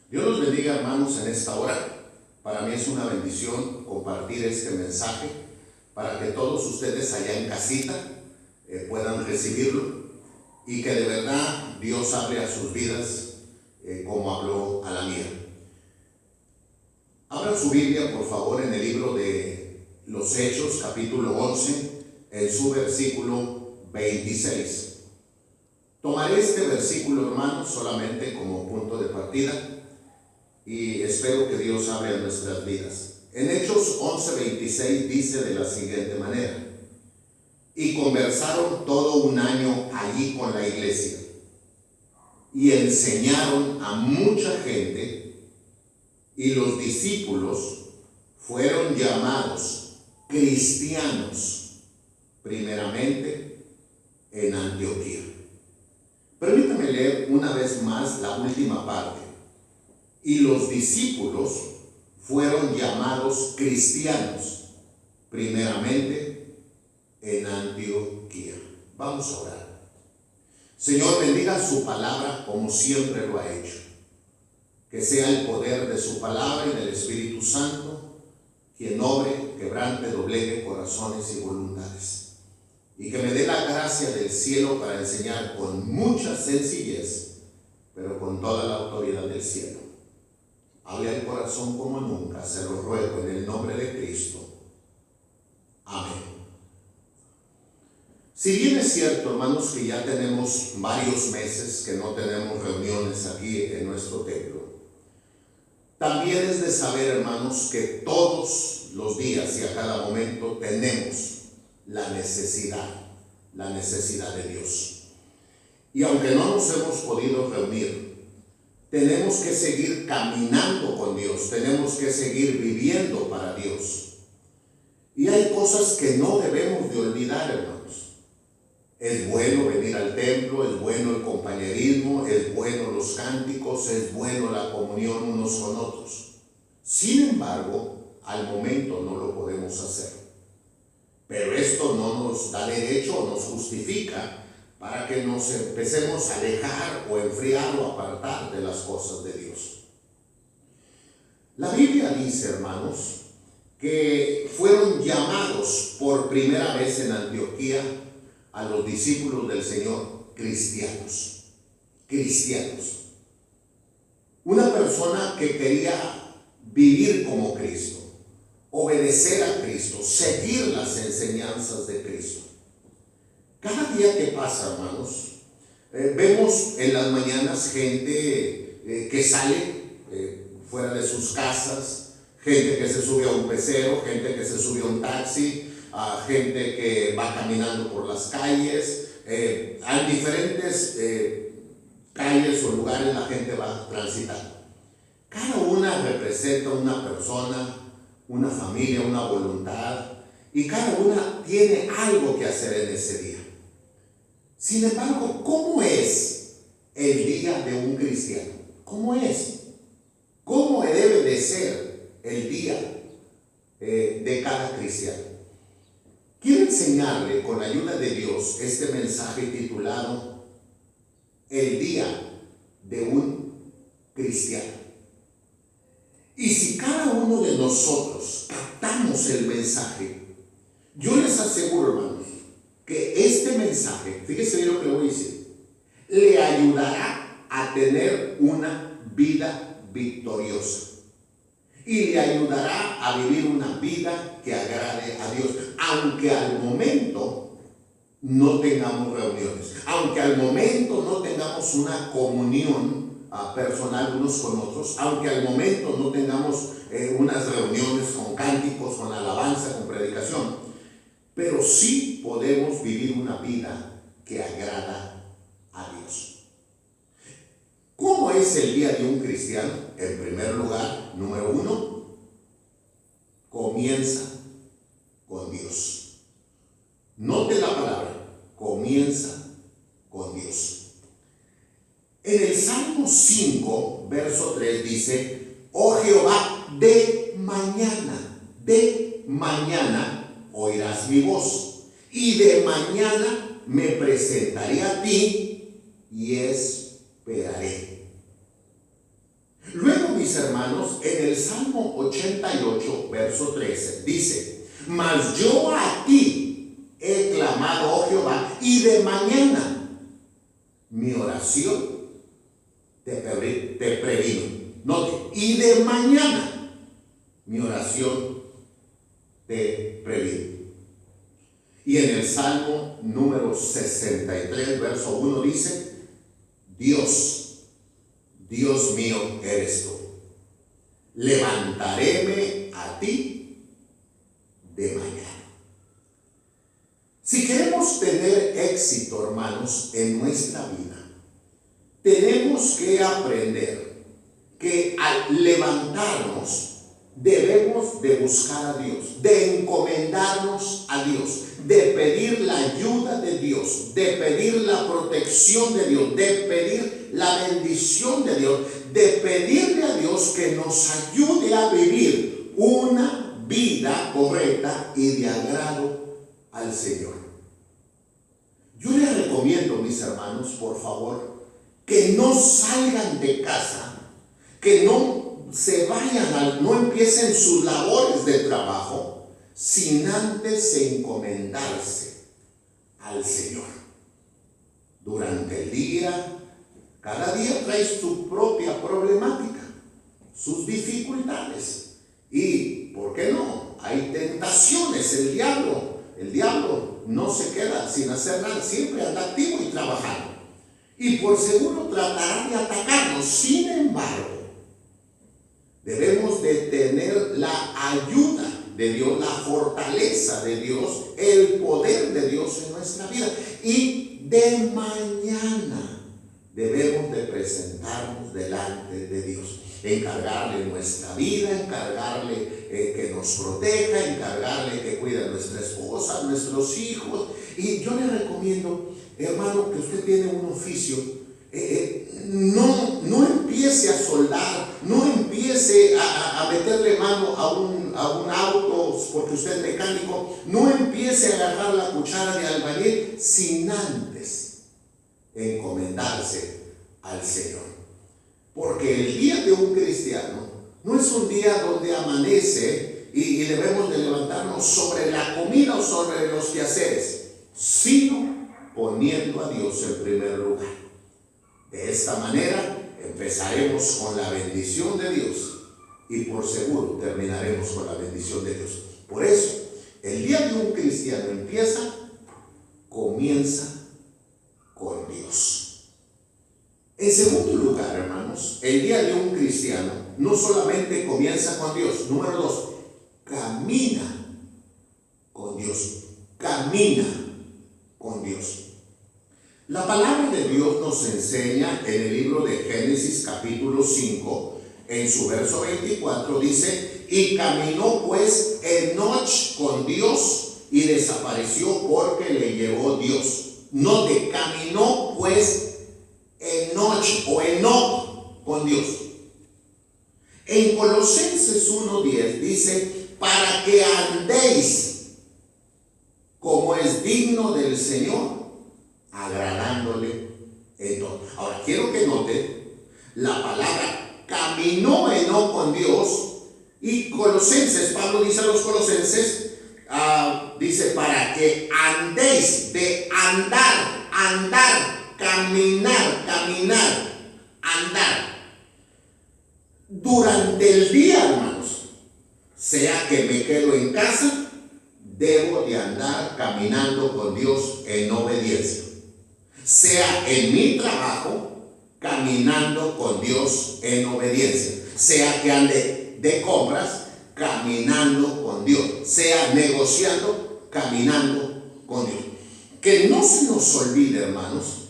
Dios los bendiga, hermanos, en esta hora. Para mí es una bendición compartir este mensaje para que todos ustedes allá en casita puedan recibirlo y que de verdad Dios hable a sus vidas como habló a la mía. Abran su Biblia, por favor, en el libro de los Hechos, capítulo 11, en su versículo 26. Tomaré este versículo, hermanos, solamente como punto de partida y espero que Dios hable a nuestras vidas. En Hechos 11:26 dice de la siguiente manera: y conversaron todo un año allí con la iglesia y enseñaron a mucha gente, y los discípulos fueron llamados cristianos primeramente en Antioquía. Permítame leer una vez más la última parte. Y los discípulos fueron llamados cristianos primeramente en Antioquía. Vamos a orar. Señor, bendiga su palabra como siempre lo ha hecho. Que sea el poder de su palabra y del Espíritu Santo quien obre, quebrante, doblegue corazones y voluntades. Y que me dé la gracia del cielo para enseñar con mucha sencillez, pero con toda la autoridad del cielo. Hable al corazón como nunca, se lo ruego en el nombre de Cristo. Amén. Si bien es cierto, hermanos, que ya tenemos varios meses que no tenemos reuniones aquí en nuestro templo, también es de saber, hermanos, que todos los días y a cada momento tenemos la necesidad de Dios. Y aunque no nos hemos podido reunir, tenemos que seguir caminando con Dios, tenemos que seguir viviendo para Dios. Y hay cosas que no debemos de olvidar, hermanos. Es bueno venir al templo, es bueno el compañerismo, es bueno los cánticos, es bueno la comunión unos con otros. Sin embargo, al momento no lo podemos hacer. Pero esto no nos da derecho o nos justifica para que nos empecemos a alejar o enfriar o apartar de las cosas de Dios. La Biblia dice, hermanos, que fueron llamados por primera vez en Antioquía a los discípulos del Señor cristianos. Una persona que quería vivir como Cristo, obedecer a Cristo, seguir las enseñanzas de Cristo. Cada día que pasa, hermanos, vemos en las mañanas gente que sale fuera de sus casas, gente que se sube a un pecero, gente que se sube a un taxi, gente que va caminando por las calles. Hay diferentes calles o lugares la gente va transitando. Cada una representa una persona, una familia, una voluntad, y cada una tiene algo que hacer en ese día. Sin embargo, ¿cómo es el día de un cristiano? ¿Cómo es? ¿Cómo debe de ser el día de cada cristiano? Quiero enseñarle con la ayuda de Dios este mensaje titulado El día de un cristiano. Y si cada uno de nosotros captamos el mensaje, yo les aseguro, hermanos, que este mensaje, fíjese bien lo que le voy a decir, le ayudará a tener una vida victoriosa. Y le ayudará a vivir una vida que agrade a Dios, aunque al momento no tengamos reuniones, aunque al momento no tengamos una comunión personal unos con otros, aunque al momento no tengamos unas reuniones con cánticos, con alabanza, con predicación, pero sí podemos vivir una vida que agrada a Dios. ¿Cómo es el día de un cristiano? En primer lugar, número 1, comienza con Dios. Note la palabra, comienza con Dios. En el Salmo 5, verso 3 dice: oh Jehová, de mañana oirás mi voz, y de mañana me presentaré a ti y esperaré. Luego mis hermanos, en el Salmo 88, verso 13, dice: mas yo a ti he clamado, oh Jehová, y de mañana mi oración te previno. Note, y de mañana mi oración te previno. Y en el Salmo número 63, verso 1 dice: Dios, Dios mío eres tú. Levantaréme a ti de mañana. Si queremos tener éxito, hermanos, en nuestra vida, tenemos que aprender que al levantarnos debemos de buscar a Dios, de encomendarnos a Dios, de pedir la ayuda de Dios, de pedir la protección de Dios, de pedir la bendición de Dios, de pedirle a Dios que nos ayude a vivir una vida correcta y de agrado al Señor. Yo les recomiendo, mis hermanos, por favor, que no salgan de casa, que no se vayan, no empiecen sus labores de trabajo sin antes encomendarse al Señor. Durante el día, cada día trae su propia problemática, sus dificultades. Y, ¿por qué no? Hay tentaciones. El diablo no se queda sin hacer nada, siempre anda activo y trabajando. Y por seguro tratará de atacarnos. Sin embargo, debemos de tener la ayuda de Dios, la fortaleza de Dios, el poder de Dios en nuestra vida. Y de mañana debemos de presentarnos delante de Dios, encargarle nuestra vida, encargarle que nos proteja, encargarle que cuide a nuestra esposa, a nuestros hijos. Y yo le recomiendo, hermano, que usted tiene un oficio, no empiece a soldar, no empiece a meterle mano a un auto porque usted es mecánico, no empiece a agarrar la cuchara de albañil sin antes encomendarse al Señor. Porque el día de un cristiano no es un día donde amanece y debemos de levantarnos sobre la comida o sobre los quehaceres, sino poniendo a Dios en primer lugar. De esta manera empezaremos con la bendición de Dios y por seguro terminaremos con la bendición de Dios. Por eso, el día de un cristiano comienza con Dios. En segundo lugar, hermanos, el día de un cristiano no solamente comienza con Dios. Número 2, camina con Dios. Camina con Dios. La palabra de Dios nos enseña en el libro de Génesis capítulo 5, en su verso 24, dice: y caminó pues Enoch con Dios y desapareció porque le llevó Dios. Note, caminó pues Enoch o Enoch con Dios. En Colosenses 1:10 dice: para que andéis como es digno del Señor, agradándole en todo. Ahora, quiero que note la palabra caminó Enoch con Dios. Y Colosenses, Pablo dice a los Colosenses, dice: para que andéis, de andar, caminar, andar. Durante el día, hermanos, sea que me quedo en casa, debo de andar caminando con Dios en obediencia. Sea en mi trabajo, caminando con Dios en obediencia. Sea que ande de compras, caminando con Dios. Sea negociando, caminando con Dios. Que no se nos olvide, hermanos,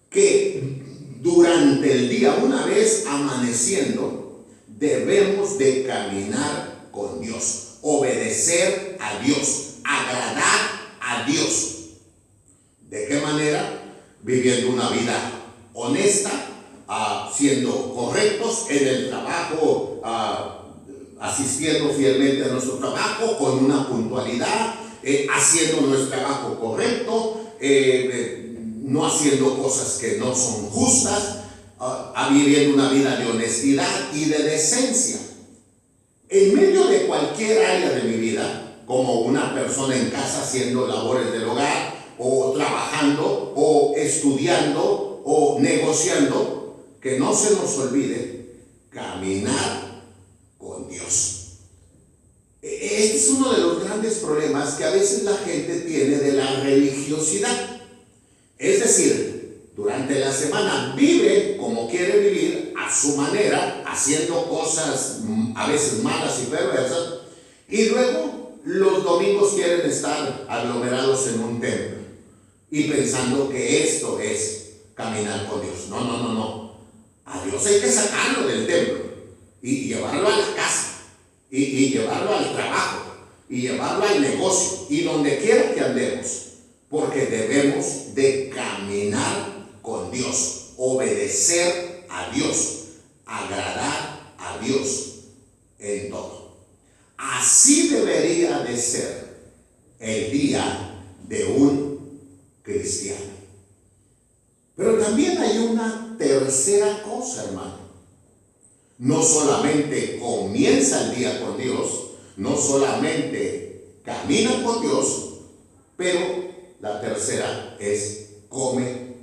que durante el día, una vez amaneciendo, debemos de caminar con Dios, obedecer a Dios, agradar a Dios. ¿De qué manera? Viviendo una vida honesta, siendo correctos en el trabajo, asistiendo fielmente a nuestro trabajo con una puntualidad, haciendo nuestro trabajo correcto, no haciendo cosas que no son justas. viviendo una vida de honestidad y de decencia. En medio de cualquier área de mi vida, como una persona en casa haciendo labores del hogar, o trabajando, o estudiando, o negociando, que no se nos olvide caminar con Dios. Este es uno de los grandes problemas que a veces la gente tiene de la religiosidad. Es decir, durante la semana vive como quiere vivir, a su manera, haciendo cosas a veces malas y perversas, y luego los domingos quieren estar aglomerados en un templo y pensando que esto es caminar con Dios. No. A Dios hay que sacarlo del templo y llevarlo a la casa, y llevarlo al trabajo, y llevarlo al negocio, y donde quiera que andemos, porque debemos de caminar con Dios, obedecer a Dios, agradar a Dios en todo. Así debería de ser el día de un cristiano. Pero también hay una tercera cosa, hermano. No solamente comienza el día con Dios, no solamente camina con Dios, pero la tercera es come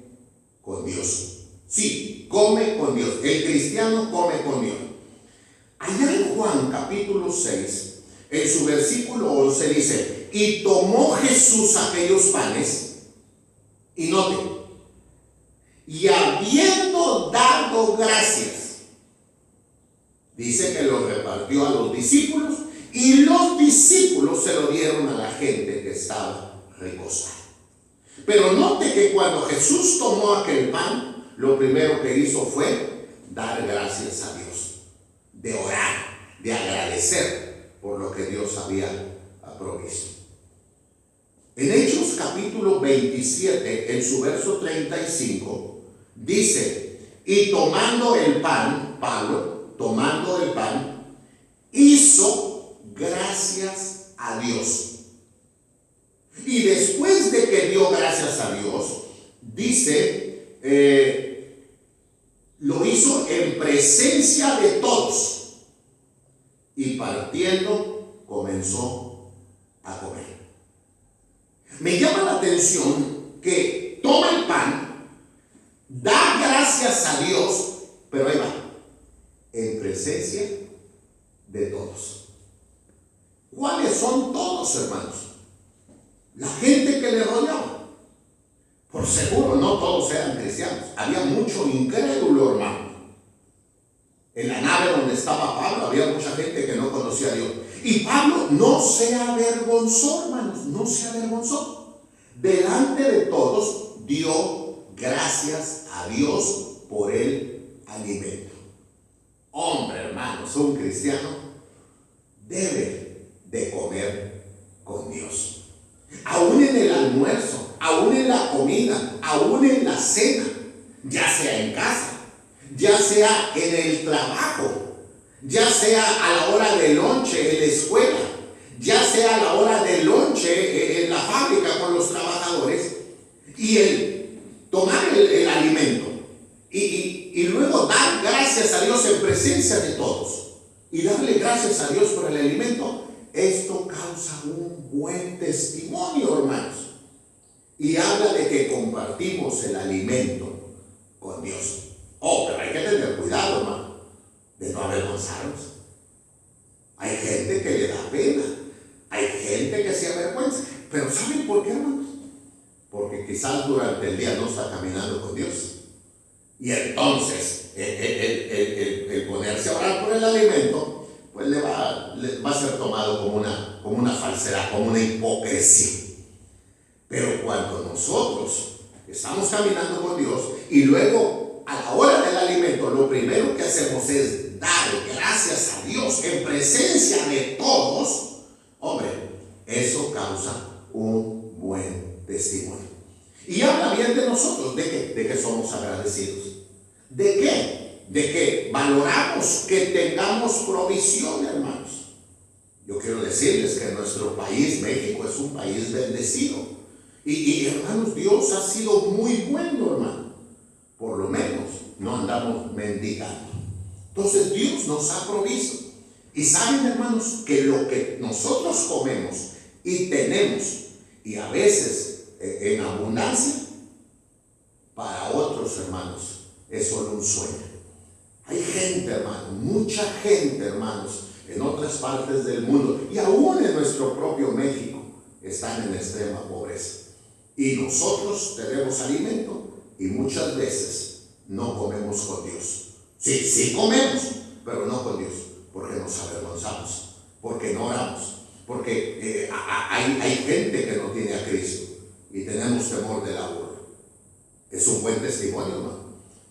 con Dios. Sí, come con Dios. El cristiano come con Dios. Allá en Juan capítulo 6, en su versículo 11 dice: y tomó Jesús aquellos panes, y note, y habiendo dado gracias, dice que los repartió a los discípulos, y los discípulos se lo dieron a la gente que estaba recostada. Pero note que cuando Jesús tomó aquel pan, lo primero que hizo fue dar gracias a Dios, de orar, de agradecer por lo que Dios había provisto. En Hechos capítulo 27, en su verso 35, dice: y tomando el pan, Pablo, tomando el pan, hizo gracias a Dios. Y después de que dio gracias a Dios, dice, lo hizo en presencia de todos, y partiendo comenzó a comer. Me llama la atención que toma el pan, da gracias a Dios, pero ahí va, en presencia de todos. ¿Cuáles son todos, hermanos? La gente que le rodeaba. Por seguro no todos eran cristianos. Había mucho incrédulo, hermano. En la nave donde estaba Pablo había mucha gente que no conocía a Dios. Y Pablo no se avergonzó, hermanos, no se avergonzó. Delante de todos dio gracias a Dios por el alimento. Hombre, hermanos, un cristiano debe de comer con Dios. Aún en el almuerzo, aún en la comida, aún en la cena, ya sea en casa, ya sea en el trabajo, ya sea a la hora de lonche en la escuela, ya sea a la hora de lonche en la fábrica con los trabajadores, y el tomar el alimento y luego dar gracias a Dios en presencia de todos y darle gracias a Dios por el alimento. Esto causa un buen testimonio, hermanos, y habla de que compartimos el alimento con Dios. Oh, pero hay que tener cuidado, hermano, de no avergonzarnos. Hay gente que le da pena, hay gente que se avergüenza, pero ¿saben por qué, hermanos? Porque quizás durante el día no está caminando con Dios, y entonces el ponerse a orar por el alimento pues le va a ser tomado como una falsedad, como una hipocresía. Pero cuando nosotros estamos caminando con Dios y luego a la hora del alimento lo primero que hacemos es dar gracias a Dios en presencia de todos, hombre, eso causa un buen testimonio. Y habla bien de nosotros, ¿de qué? De que somos agradecidos. ¿De qué? De que valoramos que tengamos provisión, hermanos. Yo quiero decirles que nuestro país, México, es un país bendecido. Y hermanos, Dios ha sido muy bueno, hermano. Por lo menos no andamos mendigando. Entonces Dios nos ha provisto. Y saben, hermanos, que lo que nosotros comemos y tenemos, y a veces en abundancia, para otros hermanos es solo un sueño. Hay gente, hermanos, mucha gente, hermanos, en otras partes del mundo y aún en nuestro propio México están en extrema pobreza. Y nosotros tenemos alimento y muchas veces no comemos con Dios. Sí comemos, pero no con Dios, porque nos avergonzamos, porque no oramos, porque hay gente que no tiene a Cristo y tenemos temor de la burla. Es un buen testimonio, hermano.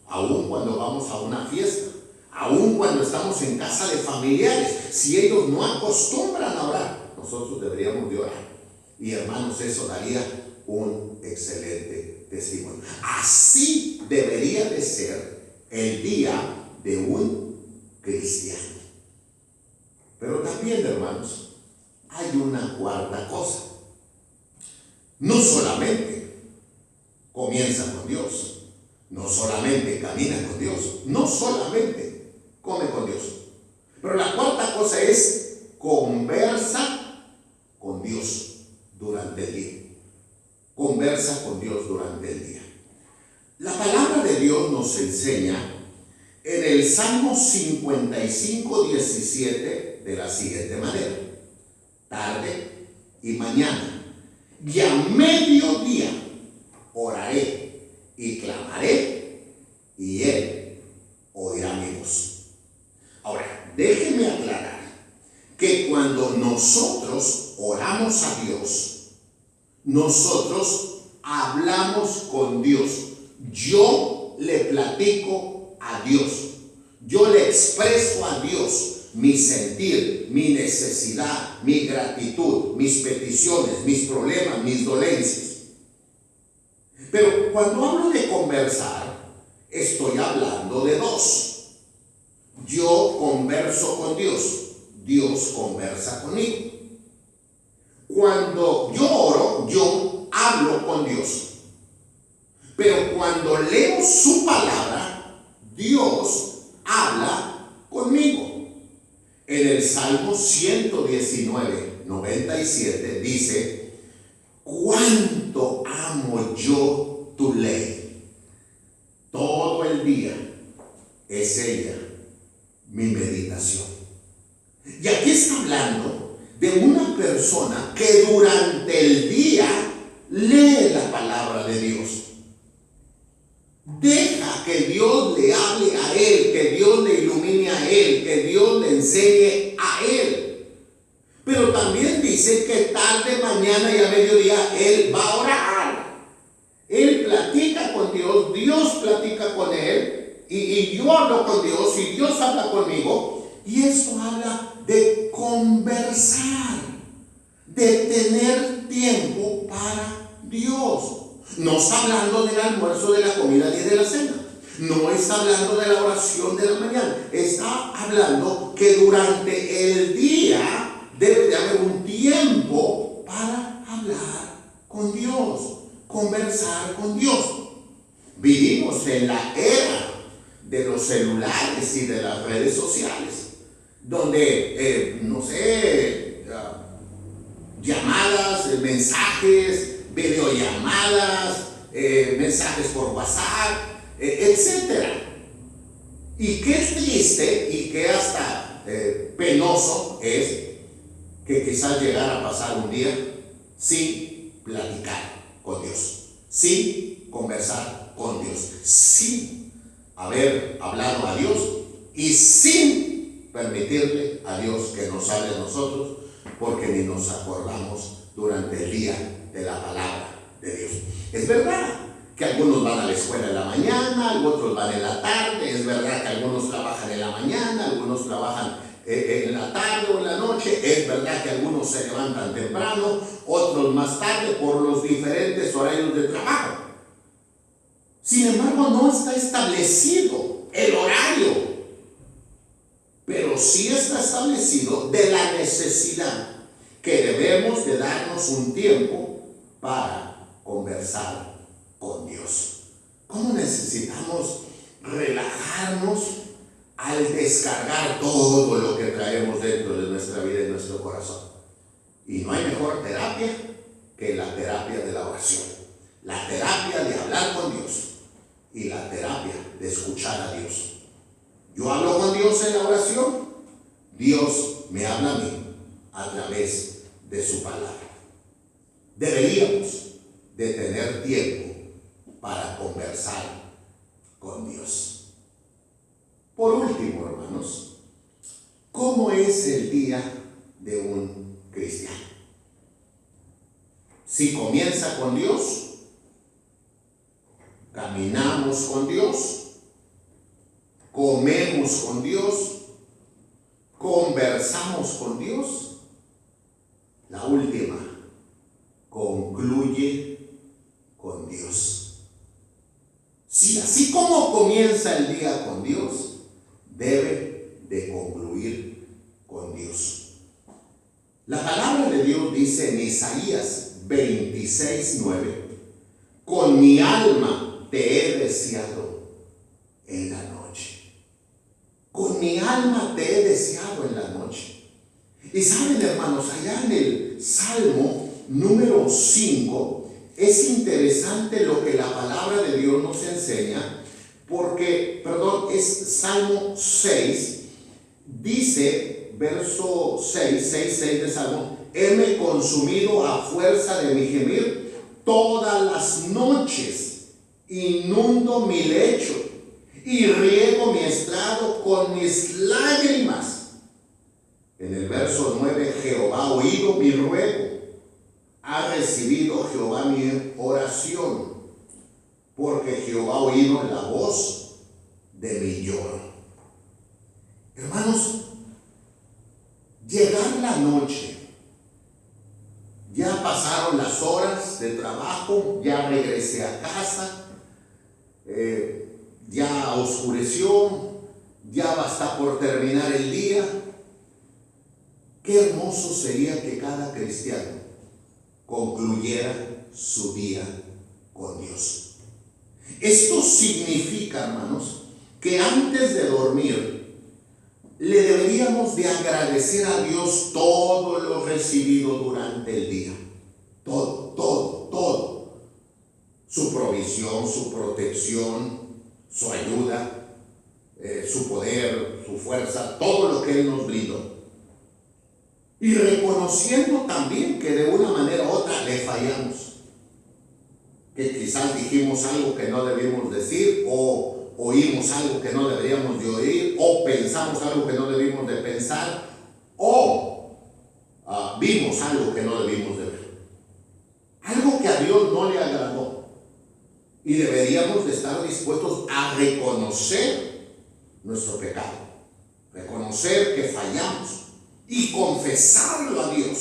Aún cuando vamos a una fiesta, aún cuando estamos en casa de familiares, si ellos no acostumbran a orar, nosotros deberíamos de orar. Y hermanos, eso daría un excelente testimonio. Así debería de ser el día de un cristiano. Pero también, hermanos, hay una cuarta cosa. No solamente comienza con Dios, no solamente camina con Dios, no solamente come con Dios, pero la cuarta cosa es conversa con Dios durante el día. Conversa con Dios durante el día. La palabra de Dios nos enseña en el Salmo 55:17 de la siguiente manera: tarde y mañana y a mediodía oraré y clamaré, y Él oirá mi voz. Ahora, déjenme aclarar que cuando nosotros oramos a Dios, nosotros hablamos con Dios. Yo le platico a Dios. Yo le expreso a Dios mi sentir, mi necesidad, mi gratitud, mis peticiones, mis problemas, mis dolencias. Pero cuando hablo de conversar, estoy hablando de dos. Yo converso con Dios, Dios conversa conmigo. Cuando yo oro, yo hablo con Dios. Pero cuando leo su palabra, Dios habla conmigo. En el Salmo 119:97 dice: cuánto amo yo tu ley. Todo el día es ella mi meditación. Y aquí está hablando de una persona que durante el día lee la palabra de Dios. Deja que Dios le hable a él, que Dios le ilumine a él, que Dios le enseñe a él. Pero también dice que tarde, mañana y a mediodía él va a orar. Él platica con Dios, Dios platica con él, y yo hablo con Dios y Dios habla conmigo. Y esto habla de conversar, de tener tiempo para Dios. No está hablando del almuerzo, de la comida ni de la cena. No está hablando de la oración de la mañana. Está hablando que durante el día debe de haber un tiempo para hablar con Dios, conversar con Dios. Vivimos en la era de los celulares y de las redes sociales, donde, llamadas, mensajes, videollamadas, mensajes por WhatsApp, etc. Y qué triste y qué hasta penoso es que quizás llegara a pasar un día sin platicar con Dios, sin conversar con Dios, sin haber hablado a Dios y sin permitirle a Dios que nos hable a nosotros, porque ni nos acordamos durante el día de la palabra de Dios. Es verdad que algunos van a la escuela en la mañana, otros van en la tarde. Es verdad que algunos trabajan en la mañana, algunos trabajan en la tarde o en la noche. Es verdad que algunos se levantan temprano, otros más tarde, por los diferentes horarios de trabajo. Sin embargo, no está establecido el horario, pero sí está establecido de la necesidad que debemos de darnos un tiempo para conversar con Dios. ¿Cómo necesitamos relajarnos al descargar todo lo que traemos dentro de nuestra vida y nuestro corazón. Y no hay mejor terapia que la terapia de la oración, la terapia de hablar con Dios y la terapia de escuchar a Dios. Yo hablo con Dios en la oración, Dios me habla a mí a través de su palabra. Deberíamos de tener tiempo para conversar con Dios. Por último, hermanos, ¿cómo es el día de un cristiano? Si comienza con Dios, caminamos con Dios, comemos con Dios, conversamos con Dios, la última, concluye con Dios. Si así como comienza el día con Dios, debe de concluir con Dios. La palabra de Dios dice en Isaías 26:9, con mi alma te he deseado en la noche. Con mi alma te he deseado en la noche. Y saben, hermanos, allá en el Salmo número 5, es interesante lo que la palabra de Dios nos enseña, porque, es Salmo 6, dice, verso 6 de Salmo, heme consumido a fuerza de mi gemir, todas las noches inundo mi lecho y riego mi estrado con mis lágrimas. En el verso 9, Jehová ha oído mi ruego, ha recibido Jehová mi oración, porque Jehová ha oído la voz de mi lloro. Hermanos, llegar la noche, ya pasaron las horas de trabajo, ya regresé a casa, ya oscureció, ya va a estar por terminar el día. Qué hermoso sería que cada cristiano concluyera su día con Dios. Esto significa, hermanos, que antes de dormir le deberíamos de agradecer a Dios todo lo recibido durante el día. Todo. Su provisión, su protección, su ayuda, su poder, su fuerza, todo lo que Él nos brindó. Y reconociendo también que de una manera u otra le fallamos. Que quizás dijimos algo que no debimos decir, o oímos algo que no deberíamos de oír, o pensamos algo que no debimos de pensar, o vimos algo que no debimos de ver. Algo que a Dios no le agradó. Y deberíamos de estar dispuestos a reconocer nuestro pecado, reconocer que fallamos y confesarlo a Dios,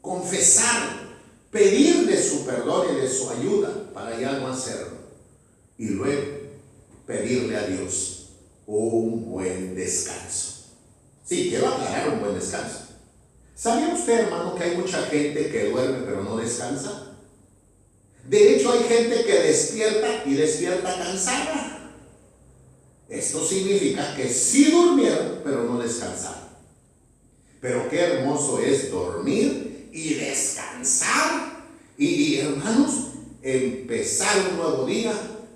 confesarlo, pedirle su perdón y de su ayuda para ya no hacerlo. Y luego pedirle a Dios un buen descanso. Sí, quiero aclarar, un buen descanso. ¿Sabía usted, hermano, que hay mucha gente que duerme pero no descansa? De hecho, hay gente que despierta y despierta cansada. Esto significa que sí durmieron pero no descansaron. Pero qué hermoso es dormir y descansar. Y hermanos, empezar un nuevo día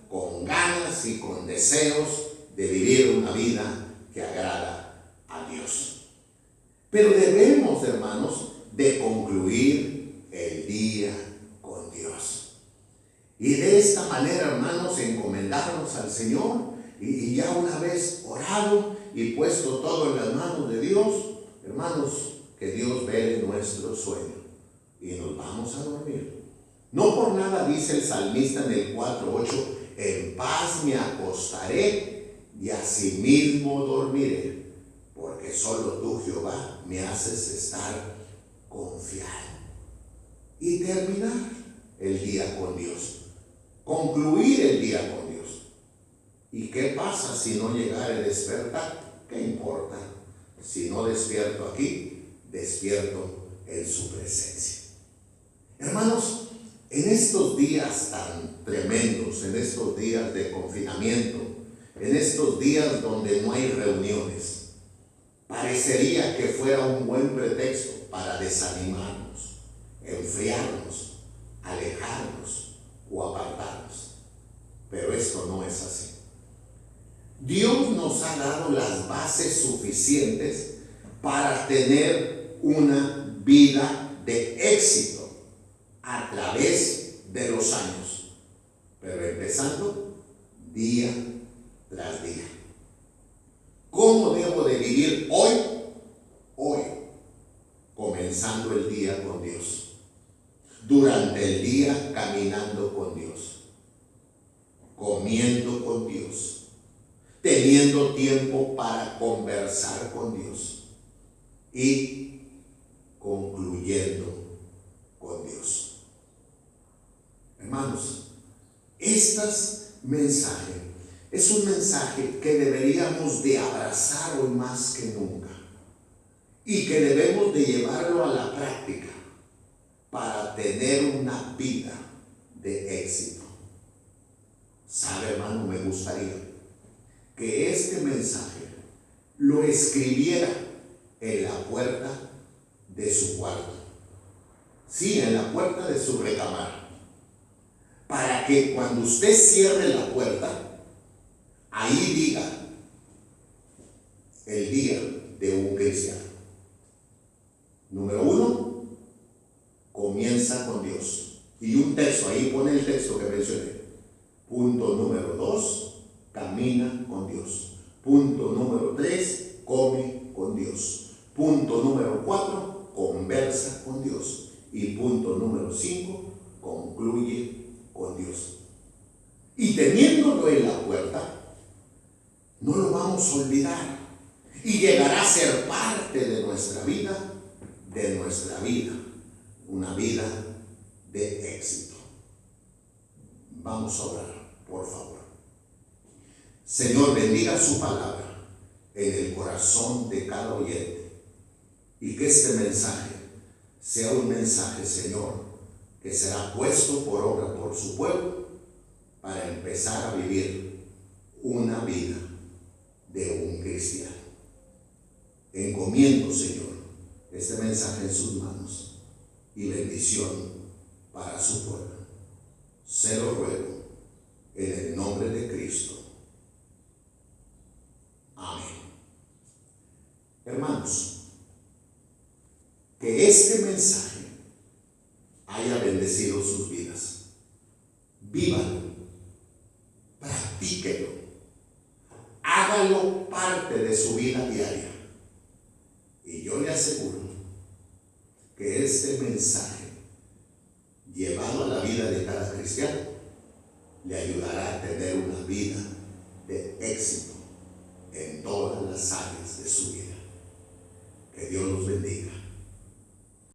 con ganas y con deseos de vivir una vida que agrada a Dios. Pero debemos, hermanos, de concluir el día con Dios. Y de esta manera, hermanos, encomendarnos al Señor y ya una vez orado y puesto todo en las manos de Dios, hermanos, que Dios vele nuestro sueño y nos vamos a dormir. No por nada dice el salmista en el 4:8, en paz me acostaré y asimismo dormiré, porque solo tú, Jehová, me haces estar confiado. Y terminar el día con Dios, concluir el día con Dios. ¿Y qué pasa si no llegara a despertar? ¿Qué importa? Si no despierto aquí, despierto en su presencia. Hermanos, en estos días tan tremendos, en estos días de confinamiento, en estos días donde no hay reuniones, parecería que fuera un buen pretexto para desanimarnos, enfriarnos, alejarnos o apartarnos. Pero esto no es así. Dios nos ha dado las bases suficientes para tener una vida de éxito a través de los años, pero empezando día tras día. ¿Cómo debo de vivir hoy? Hoy, comenzando el día con Dios, durante el día caminando con Dios, comiendo con Dios, teniendo tiempo para conversar con Dios y concluyendo con Dios. Hermanos, este mensaje es un mensaje que deberíamos de abrazar hoy más que nunca y que debemos de llevarlo a la práctica para tener una vida de éxito. ¿Sabe, hermano? Me gustaría que este mensaje lo escribiera en la puerta de su cuarto. Sí, en la puerta de su recámara. Para que cuando usted cierre la puerta, ahí diga el día de un cristiano. Número 1, comienza con Dios. Y un texto, ahí pone el texto que mencioné. Punto número 2, camina con Dios. Punto número 3, come con Dios. Punto número 4, conversa con Dios. Y punto número 5, concluye con Dios. Y teniéndolo en la puerta, no lo vamos a olvidar. Y llegará a ser parte de nuestra vida, una vida de éxito. Vamos a orar, por favor. Señor, bendiga su palabra en el corazón de cada oyente y que este mensaje sea un mensaje, Señor, que será puesto por obra por su pueblo para empezar a vivir una vida de un cristiano. Encomiendo, Señor, este mensaje en sus manos y bendición para su pueblo. Se lo ruego en el nombre de Cristo. Amén. Hermanos, que este mensaje haya bendecido sus vidas. Vívalo, practíquelo, hágalo parte de su vida diaria. Y yo le aseguro que este mensaje, llevado a la vida de cada cristiano, le ayudará a tener una vida de éxito en todas las áreas de su vida. Que Dios los bendiga.